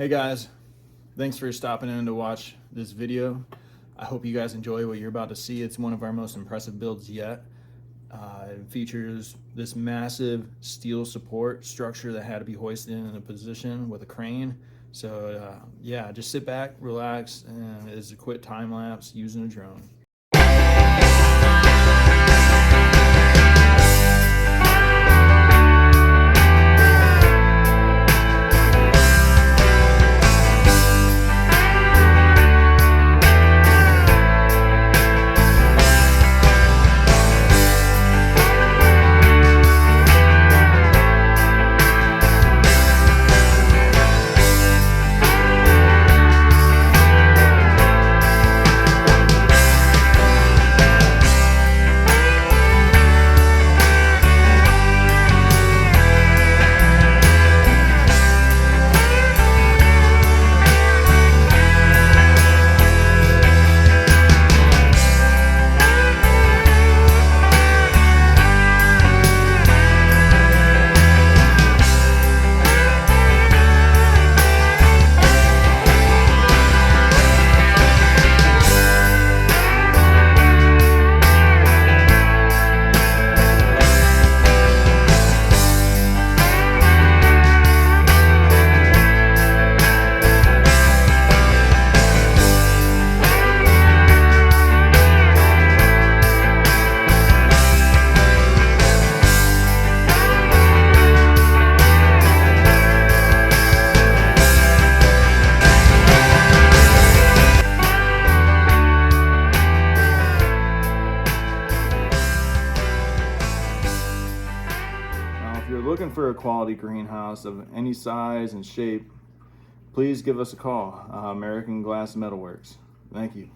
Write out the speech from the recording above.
Hey guys, thanks for stopping in to watch this video. I hope you guys enjoy what you're about to see. It's one of our most impressive builds yet. It features this massive steel support structure that had to be hoisted in a position with a crane. So yeah, just sit back, relax, and it's a quick time lapse using a drone. If you're looking for a quality greenhouse of any size and shape, please give us a call. American Glass Metalworks. Thank you.